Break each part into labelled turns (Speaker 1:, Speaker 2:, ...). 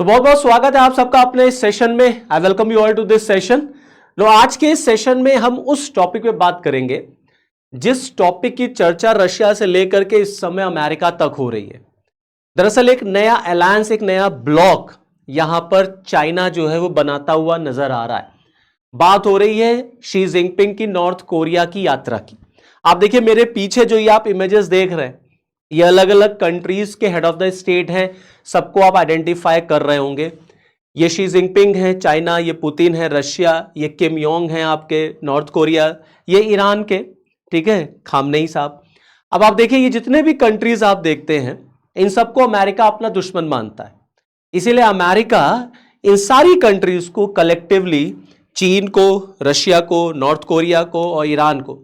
Speaker 1: तो बहुत बहुत स्वागत है आप सबका अपने इस सेशन में। I welcome you all to this session. आज के इस सेशन में हम उस टॉपिक पे बात करेंगे जिस टॉपिक की चर्चा रशिया से लेकर के इस समय अमेरिका तक हो रही है। दरअसल एक नया अलायंस, एक नया ब्लॉक यहां पर चाइना जो है वो बनाता हुआ नजर आ रहा है। बात हो रही है शी जिनपिंग की नॉर्थ कोरिया की यात्रा की। आप देखिए मेरे पीछे जो ये आप इमेजेस देख रहे हैं, ये अलग अलग कंट्रीज के हेड ऑफ द स्टेट हैं। सबको आप आइडेंटिफाई कर रहे होंगे। ये शी जिनपिंग है चाइना, ये पुतिन है रशिया, ये किम योंग है आपके नॉर्थ कोरिया, ये ईरान के, ठीक है, खामनेई साहब। अब आप देखिए ये जितने भी कंट्रीज आप देखते हैं इन सबको अमेरिका अपना दुश्मन मानता है। इसीलिए अमेरिका इन सारी कंट्रीज को कलेक्टिवली, चीन को, रशिया को, नॉर्थ कोरिया को और ईरान को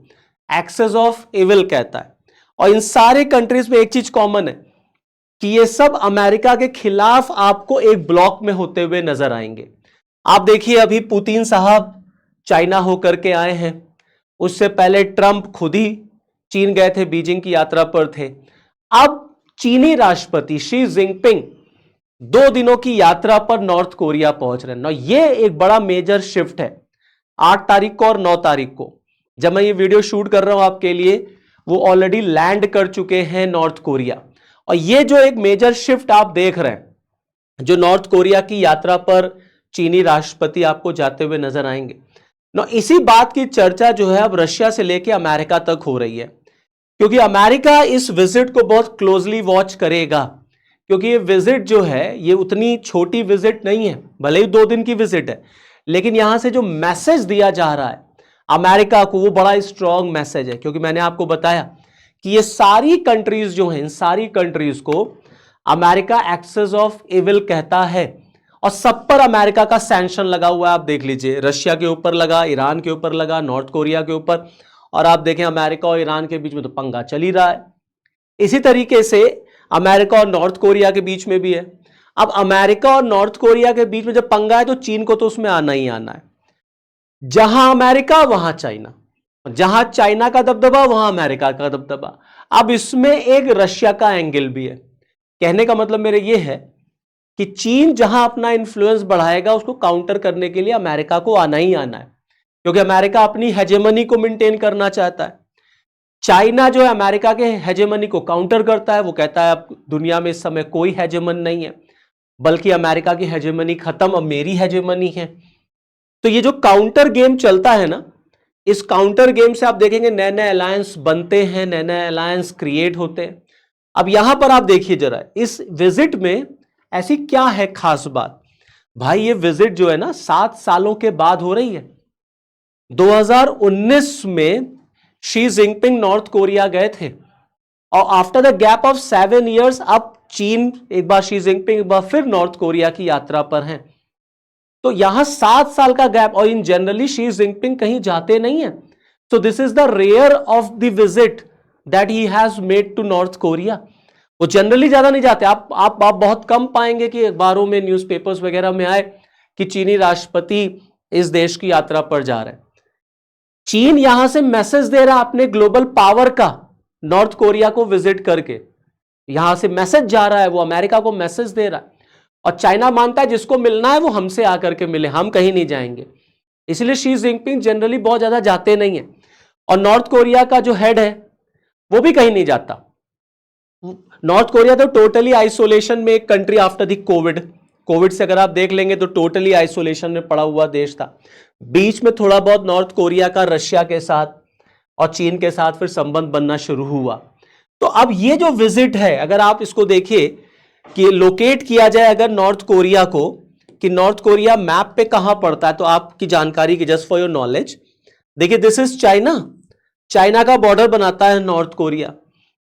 Speaker 1: एक्सेस ऑफ इविल कहता है। और इन सारे कंट्रीज में एक चीज कॉमन है कि ये सब अमेरिका के खिलाफ आपको एक ब्लॉक में होते हुए नजर आएंगे। आप देखिए अभी पुतिन साहब चाइना होकर के आए हैं, उससे पहले ट्रंप खुद ही चीन गए थे, बीजिंग की यात्रा पर थे। अब चीनी राष्ट्रपति शी जिनपिंग 2 दिनों की यात्रा पर नॉर्थ कोरिया पहुंच रहे हैं ना। ये एक बड़ा मेजर शिफ्ट है। 8 तारीख को और 9 तारीख को जब मैं ये वीडियो शूट कर रहा हूं आपके लिए, वो ऑलरेडी लैंड कर चुके हैं नॉर्थ कोरिया। और ये जो एक मेजर शिफ्ट आप देख रहे हैं, जो नॉर्थ कोरिया की यात्रा पर चीनी राष्ट्रपति आपको जाते हुए नजर आएंगे ना, इसी बात की चर्चा जो है अब रशिया से लेकर अमेरिका तक हो रही है। क्योंकि अमेरिका इस विजिट को बहुत क्लोजली वॉच करेगा, क्योंकि ये विजिट जो है ये उतनी छोटी विजिट नहीं है। भले ही 2 दिन की विजिट है, लेकिन यहां से जो मैसेज दिया जा रहा है अमेरिका को, वो बड़ा स्ट्रॉन्ग मैसेज है। क्योंकि मैंने आपको बताया कि ये सारी कंट्रीज जो हैं, इन सारी कंट्रीज को अमेरिका एक्सेस ऑफ इविल कहता है और सब पर अमेरिका का सैंक्शन लगा हुआ है। आप देख लीजिए, रशिया के ऊपर लगा, ईरान के ऊपर लगा, नॉर्थ कोरिया के ऊपर, और आप देखें अमेरिका और ईरान के बीच में तो पंगा चल ही रहा है। इसी तरीके से अमेरिका और नॉर्थ कोरिया के बीच में भी है। अब अमेरिका और नॉर्थ कोरिया के बीच में जब पंगा है तो चीन को तो उसमें आना ही आना है। जहां अमेरिका वहां चाइना, जहां चाइना का दबदबा वहां अमेरिका का दबदबा। अब इसमें एक रशिया का एंगल भी है। कहने का मतलब मेरे ये है कि चीन जहां अपना इन्फ्लुएंस बढ़ाएगा उसको काउंटर करने के लिए अमेरिका को आना ही आना है, क्योंकि अमेरिका अपनी हेजेमनी को मेंटेन करना चाहता है। चाइना जो है अमेरिका के हेजेमनी को काउंटर करता है। वो कहता है अब दुनिया में इस समय कोई हेजेमन नहीं है, बल्कि अमेरिका की हेजेमनी खत्म, अब मेरी हेजेमनी है। तो ये जो काउंटर गेम चलता है ना, इस काउंटर गेम से आप देखेंगे नए नए अलायंस बनते हैं, नए नए अलायंस क्रिएट होते हैं। अब यहां पर आप देखिए जरा, इस विजिट में ऐसी क्या है खास बात। भाई ये विजिट जो है ना 7 सालों के बाद हो रही है। 2019 में शी जिनपिंग नॉर्थ कोरिया गए थे, और after the gap of 7 years अब चीन, एक बार शी जिनपिंग, एक बार फिर नॉर्थ कोरिया की यात्रा पर हैं। तो यहां 7 साल का गैप, और इन जनरली शी जिनपिंग कहीं जाते नहीं है। So this is the rare of the visit that he has made to North Korea. वो जनरली ज्यादा नहीं जाते। आप बहुत कम पाएंगे कि अखबारों में, न्यूज़पेपर्स वगैरह में आए कि चीनी राष्ट्रपति इस देश की यात्रा पर जा रहे हैं। चीन यहां से मैसेज दे रहा है अपने ग्लोबल पावर का, नॉर्थ कोरिया को विजिट करके यहां से मैसेज जा रहा है, वो अमेरिका को मैसेज दे रहा है। और चाइना मानता है जिसको मिलना है वो हमसे आकर के मिले, हम कहीं नहीं जाएंगे। इसलिए शी जिनपिंग जनरली बहुत ज्यादा जाते नहीं है, और नॉर्थ कोरिया का जो हेड है वो भी कहीं नहीं जाता। नॉर्थ कोरिया तो टोटली आइसोलेशन में एक कंट्री आफ्टर द कोविड से अगर आप देख लेंगे तो टोटली आइसोलेशन में पड़ा हुआ देश था। बीच में थोड़ा बहुत नॉर्थ कोरिया का रशिया के साथ और चीन के साथ फिर संबंध बनना शुरू हुआ। तो अब ये जो विजिट है, अगर आप इसको देखिए कि लोकेट किया जाए अगर नॉर्थ कोरिया को, कि नॉर्थ कोरिया मैप पे कहां पड़ता है, तो आपकी जानकारी की, जस्ट फॉर योर नॉलेज, देखिए दिस इज चाइना, चाइना का बॉर्डर बनाता है north Korea,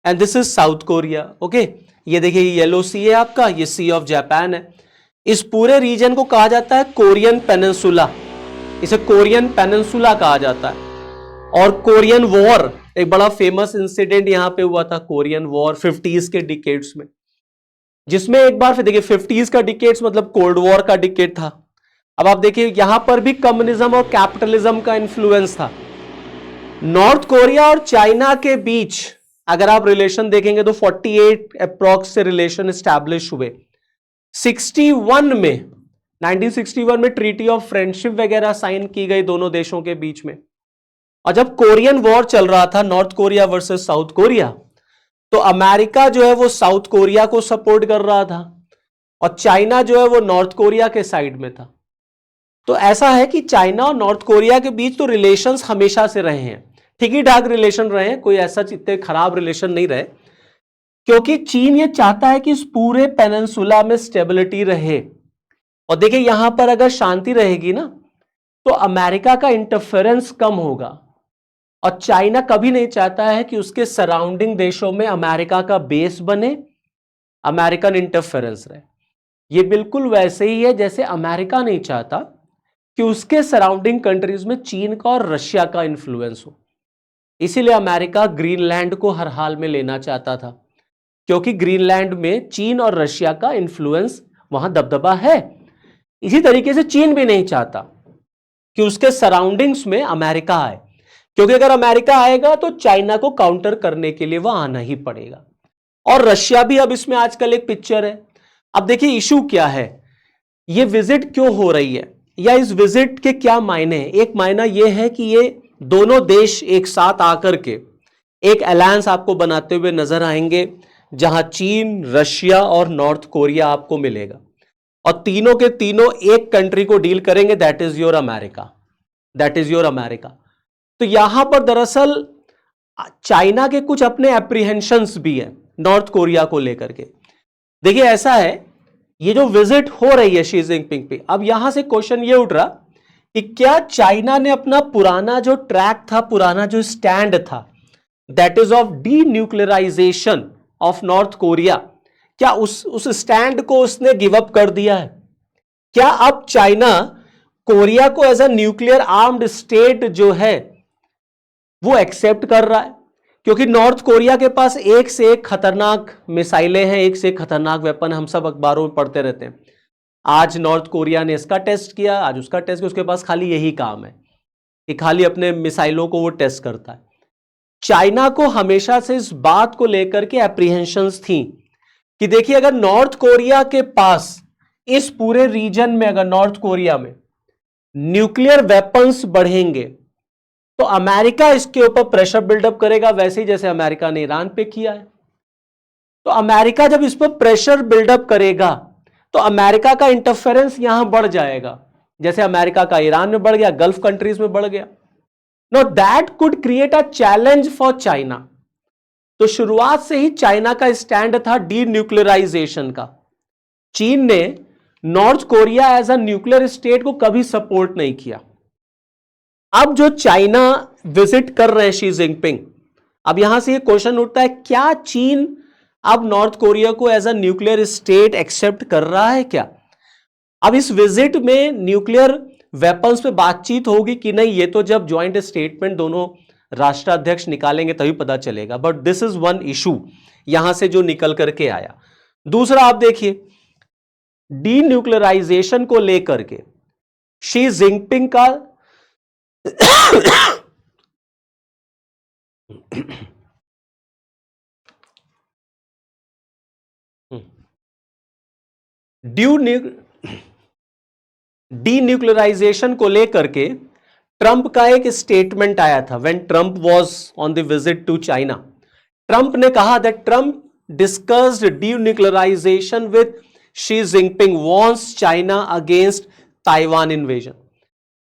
Speaker 1: and this is south Korea. Okay, ये देखिए येलो सी है आपका, ये सी ऑफ जापान है। इस पूरे रीजन को कहा जाता है कोरियन पेनिनसुला, इसे कोरियन पेनिनसुला कहा जाता है। और कोरियन वॉर, एक बड़ा फेमस इंसिडेंट यहां पे हुआ था, कोरियन वॉर 50s के डिकेड्स में, जिसमें एक बार फिर देखिए 50s का डिकेड्स मतलब कोल्ड वॉर का डिकेड था। अब आप देखिए यहां पर भी कम्युनिज्म और कैपिटलिज्म का इन्फ्लुएंस था। नॉर्थ कोरिया और चाइना के बीच अगर आप रिलेशन देखेंगे तो 48 अप्रॉक्स से रिलेशन एस्टैब्लिश हुए। 61 में 1961 में ट्रीटी ऑफ फ्रेंडशिप वगैरह साइन की गई दोनों देशों के बीच में। और जब कोरियन वॉर चल रहा था, north Korea versus south Korea, तो अमेरिका जो है वो साउथ कोरिया को सपोर्ट कर रहा था और चाइना जो है वो नॉर्थ कोरिया के साइड में था। तो ऐसा है कि चाइना और नॉर्थ कोरिया के बीच तो रिलेशंस हमेशा से रहे हैं, ठीक ही ठाक रिलेशन रहे हैं, कोई ऐसा इतने खराब रिलेशन नहीं रहे, क्योंकि चीन ये चाहता है कि इस पूरे पेनिनसुला में स्टेबिलिटी रहे। और देखिए यहां पर अगर शांति रहेगी ना तो अमेरिका का इंटरफेरेंस कम होगा, और चाइना कभी नहीं चाहता है कि उसके सराउंडिंग देशों में अमेरिका का बेस बने, अमेरिकन इंटरफेरेंस रहे। ये बिल्कुल वैसे ही है जैसे अमेरिका नहीं चाहता कि उसके सराउंडिंग कंट्रीज में चीन का और रशिया का इंफ्लुएंस हो। इसीलिए अमेरिका ग्रीनलैंड को हर हाल में लेना चाहता था, क्योंकि ग्रीनलैंड में चीन और रशिया का इंफ्लुएंस वहां दबदबा है। इसी तरीके से चीन भी नहीं चाहता कि उसके सराउंडिंग्स में अमेरिका आए, क्योंकि अगर अमेरिका आएगा तो चाइना को काउंटर करने के लिए वह आना ही पड़ेगा। और रशिया भी अब इसमें आजकल एक पिक्चर है। अब देखिए इशू क्या है, ये विजिट क्यों हो रही है, या इस विजिट के क्या मायने हैं। एक मायना यह है कि ये दोनों देश एक साथ आकर के एक अलायंस आपको बनाते हुए नजर आएंगे, जहां चीन, रशिया और नॉर्थ कोरिया आपको मिलेगा, और तीनों के तीनों एक कंट्री को डील करेंगे, that is your America, that is your America. तो यहां पर दरअसल चाइना के कुछ अपने एप्रीहेंशंस भी हैं नॉर्थ कोरिया को लेकर के। देखिए ऐसा है, ये जो विजिट हो रही है शी जिनपिंग पे, अब यहां से क्वेश्चन ये उठ रहा कि क्या चाइना ने अपना पुराना जो ट्रैक था, पुराना जो स्टैंड था, that is of D nuclearization of North Korea, क्या उस स्टैंड को उसने गिव अप कर दिया है? क्या अब चाइना कोरिया को as a nuclear armed state जो है वो एक्सेप्ट कर रहा है? क्योंकि नॉर्थ कोरिया के पास एक से एक खतरनाक मिसाइलें हैं, एक से एक खतरनाक वेपन, हम सब अखबारों में पढ़ते रहते हैं। आज नॉर्थ कोरिया ने इसका टेस्ट किया, आज उसका टेस्ट किया, उसके पास खाली यही काम है कि खाली अपने मिसाइलों को वो टेस्ट करता है। चाइना को हमेशा से इस बात को लेकर के एप्रीहेंशंस थी कि देखिए अगर नॉर्थ कोरिया के पास इस पूरे रीजन में, अगर नॉर्थ कोरिया में न्यूक्लियर वेपन्स बढ़ेंगे तो अमेरिका इसके ऊपर प्रेशर बिल्डअप करेगा, वैसे ही जैसे अमेरिका ने ईरान पे किया है। तो अमेरिका जब इस पर प्रेशर बिल्डअप करेगा तो अमेरिका का इंटरफेरेंस यहां बढ़ जाएगा, जैसे अमेरिका का ईरान में बढ़ गया, गल्फ कंट्रीज में बढ़ गया। No that could create a challenge for China. तो शुरुआत से ही चाइना का स्टैंड था डी न्यूक्लियराइजेशन का। चीन ने North Korea as a nuclear state को कभी सपोर्ट नहीं किया। अब जो चाइना विजिट कर रहे हैं शी जिनपिंग, अब यहां से ये क्वेश्चन उठता है, क्या चीन अब नॉर्थ कोरिया को as a nuclear state accept कर रहा है क्या? अब इस विजिट में न्यूक्लियर वेपन्स पे बातचीत होगी कि नहीं, ये तो जब ज्वाइंट स्टेटमेंट दोनों राष्ट्राध्यक्ष निकालेंगे तभी पता चलेगा। But this is one issue यहां से जो निकल करके आया। दूसरा आप देखिए, डी न्यूक्लियराइजेशन को लेकर के शी जिनपिंग का डीन्यूक्लियराइजेशन को लेकर के ट्रंप का एक स्टेटमेंट आया था when Trump was on the visit to China. Trump ने कहा that Trump discussed denuclearization with Xi Jinping, warns China against Taiwan invasion.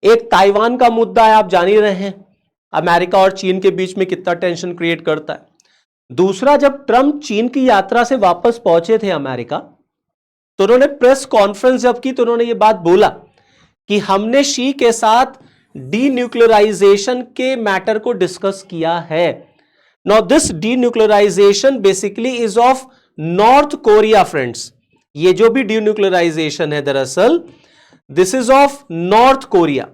Speaker 1: एक ताइवान का मुद्दा है, आप जान ही रहे हैं अमेरिका और चीन के बीच में कितना टेंशन क्रिएट करता है। दूसरा, जब ट्रंप चीन की यात्रा से वापस पहुंचे थे अमेरिका, तो उन्होंने प्रेस कॉन्फ्रेंस जब की तो उन्होंने ये बात बोला कि हमने शी के साथ डीन्यूक्लियराइजेशन के मैटर को डिस्कस किया है। Now this denuclearisation basically is of North Korea friends. ये जो भी डीन्यूक्लियराइजेशन है दरअसल this is of North Korea,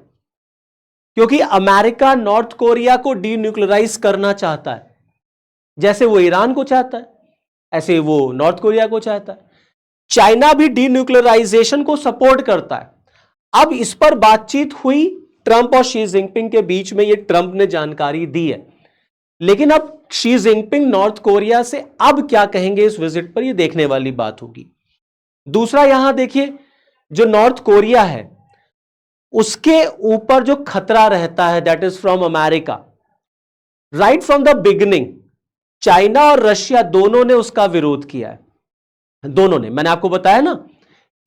Speaker 1: क्योंकि अमेरिका नॉर्थ कोरिया को डीन्यूक्लियराइज करना चाहता है, जैसे वो ईरान को चाहता है ऐसे वो नॉर्थ कोरिया को चाहता है। चाइना भी डीन्यूक्लियराइजेशन को सपोर्ट करता है। अब इस पर बातचीत हुई ट्रंप और शी जिनपिंग के बीच में, ये ट्रंप ने जानकारी दी है। लेकिन अब शी जिनपिंग नॉर्थ कोरिया से अब क्या कहेंगे इस विजिट पर, ये देखने वाली बात होगी। दूसरा यहां देखिए, जो नॉर्थ कोरिया है उसके ऊपर जो खतरा रहता है that is from America. Right from the beginning China और रशिया दोनों ने उसका विरोध किया है। दोनों ने, मैंने आपको बताया ना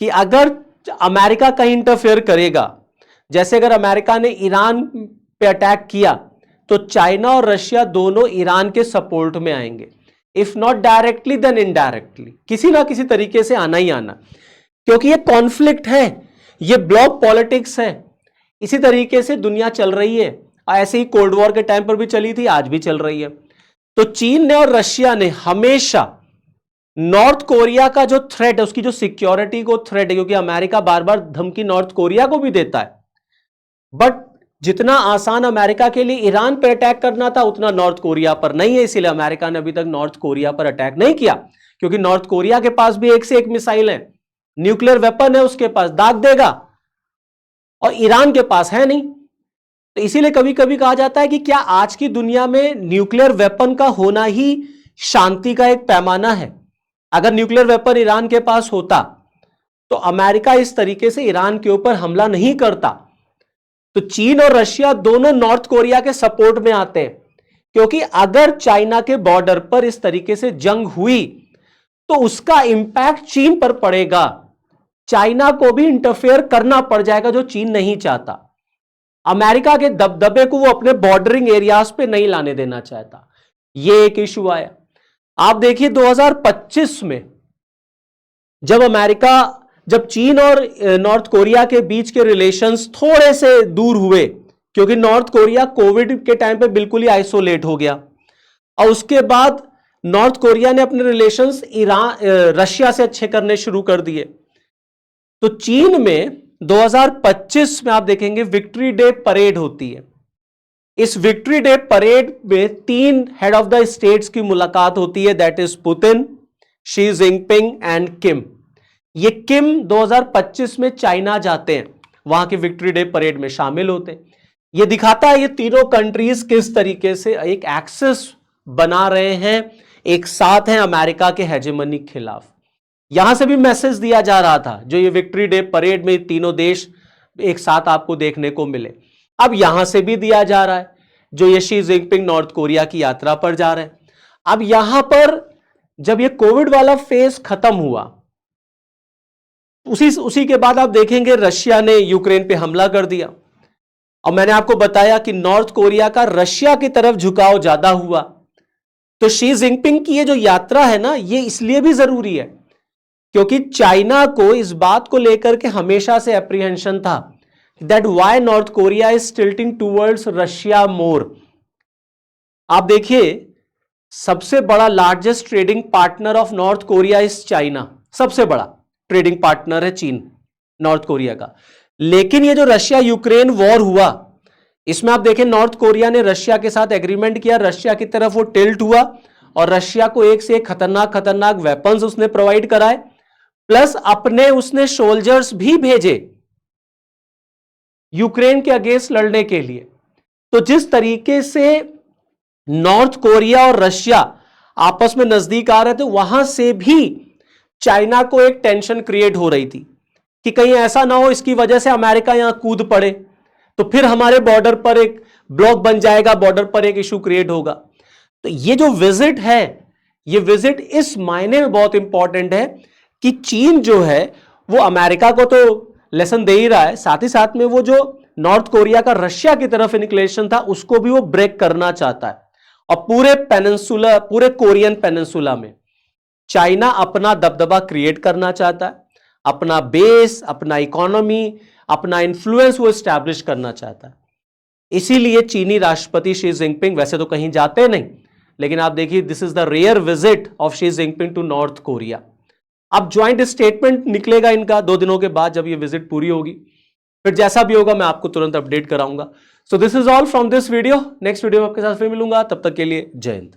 Speaker 1: कि अगर अमेरिका कहीं इंटरफेयर करेगा, जैसे अगर अमेरिका ने ईरान पे अटैक किया तो चाइना और रशिया दोनों ईरान के सपोर्ट में आएंगे, if not directly then indirectly, किसी ना किसी तरीके से आना ही आना, क्योंकि ये कॉन्फ्लिक्ट है, ये ब्लॉक पॉलिटिक्स है। इसी तरीके से दुनिया चल रही है, ऐसे ही कोल्ड वॉर के टाइम पर भी चली थी, आज भी चल रही है। तो चीन ने और रशिया ने हमेशा नॉर्थ कोरिया का जो थ्रेट है, उसकी जो सिक्योरिटी को थ्रेट है, क्योंकि अमेरिका बार बार धमकी नॉर्थ कोरिया को भी देता है, बट जितना आसान अमेरिका के लिए ईरान पर अटैक करना था उतना नॉर्थ कोरिया पर नहीं है। इसीलिए अमेरिका ने अभी तक नॉर्थ कोरिया पर अटैक नहीं किया, क्योंकि नॉर्थ कोरिया के पास भी एक से एक मिसाइल है, न्यूक्लियर वेपन है उसके पास, दाग देगा, और ईरान के पास है नहीं। तो इसीलिए कभी कभी कहा जाता है कि क्या आज की दुनिया में न्यूक्लियर वेपन का होना ही शांति का एक पैमाना है। अगर न्यूक्लियर वेपन ईरान के पास होता तो अमेरिका इस तरीके से ईरान के ऊपर हमला नहीं करता। तो चीन और रशिया दोनों नॉर्थ कोरिया के सपोर्ट में आते हैं, क्योंकि अगर चाइना के बॉर्डर पर इस तरीके से जंग हुई तो उसका इंपैक्ट चीन पर पड़ेगा, चाइना को भी इंटरफेयर करना पड़ जाएगा, जो चीन नहीं चाहता। अमेरिका के दबदबे को वो अपने बॉर्डरिंग एरियाज पे नहीं लाने देना चाहता। ये एक इशू आया। आप देखिए 2025 में जब चीन और नॉर्थ कोरिया के बीच के रिलेशंस थोड़े से दूर हुए, क्योंकि नॉर्थ कोरिया कोविड के टाइम पे बिल्कुल ही आइसोलेट हो गया, और उसके बाद नॉर्थ कोरिया ने अपने रिलेशंस रशिया से अच्छे करने शुरू कर दिए। तो चीन में 2025 में आप देखेंगे विक्ट्री डे परेड होती है। इस विक्ट्री डे परेड में 3 हेड ऑफ द स्टेट्स की मुलाकात होती है, that is Putin, Xi Jinping and Kim. ये किम 2025 में चाइना जाते हैं, वहां के विक्ट्री डे परेड में शामिल होते हैं। ये दिखाता है ये तीनों कंट्रीज किस तरीके से एक एक्सेस बना रहे हैं, एक साथ हैं अमेरिका के हेजेमनी के खिलाफ। यहां से भी मैसेज दिया जा रहा था, जो ये विक्ट्री डे परेड में तीनों देश एक साथ आपको देखने को मिले। अब यहां से भी दिया जा रहा है, जो ये शी जिनपिंग नॉर्थ कोरिया की यात्रा पर जा रहे हैं। अब यहां पर जब ये कोविड वाला फेज खत्म हुआ, उसी के बाद आप देखेंगे रशिया ने यूक्रेन पे हमला कर दिया, और मैंने आपको बताया कि नॉर्थ कोरिया का रशिया की तरफ झुकाव ज्यादा हुआ। तो शी जिनपिंग की ये जो यात्रा है ना, ये इसलिए भी जरूरी है क्योंकि चाइना को इस बात को लेकर के हमेशा से एप्रीहेंशन था that why North Korea is tilting towards Russia more. आप देखिए सबसे बड़ा largest trading partner of North Korea is China, सबसे बड़ा ट्रेडिंग पार्टनर है चीन नॉर्थ कोरिया का। लेकिन ये जो रशिया यूक्रेन वॉर हुआ, इसमें आप देखें नॉर्थ कोरिया ने रशिया के साथ एग्रीमेंट किया, रशिया की तरफ वो टिल्ट हुआ, और रशिया को एक से एक खतरनाक वेपन्स उसने प्रोवाइड कराए, प्लस अपने उसने सोल्जर्स भी भेजे यूक्रेन के अगेंस्ट लड़ने के लिए। तो जिस तरीके से नॉर्थ कोरिया और रशिया आपस में नजदीक आ रहे थे, वहां से भी चाइना को एक टेंशन क्रिएट हो रही थी कि कहीं ऐसा ना हो इसकी वजह से अमेरिका यहां कूद पड़े, तो फिर हमारे बॉर्डर पर एक ब्लॉक बन जाएगा, बॉर्डर पर एक इशू क्रिएट होगा। तो ये जो विजिट है, ये विजिट इस मायने में बहुत इंपॉर्टेंट है कि चीन जो है वो अमेरिका को तो लेसन दे ही रहा है, साथ ही साथ में वो जो नॉर्थ कोरिया का रशिया की तरफ इनक्लेशन था उसको भी वो ब्रेक करना चाहता है। और पूरे कोरियन पेनिनसुला में चाइना अपना दबदबा क्रिएट करना चाहता है, अपना बेस, अपना इकोनॉमी, अपना इन्फ्लुएंस वो एस्टैब्लिश करना चाहता है। इसीलिए चीनी राष्ट्रपति शी जिनपिंग वैसे तो कहीं जाते नहीं, लेकिन आप देखिए this is the rare visit of Xi Jinping to North Korea. अब ज्वाइंट स्टेटमेंट निकलेगा इनका 2 दिनों के बाद जब ये विजिट पूरी होगी, फिर जैसा भी होगा मैं आपको तुरंत अपडेट कराऊंगा। सो this is all from this video. Next video में आपके साथ फिर मिलूंगा, तब तक के लिए जय हिंद।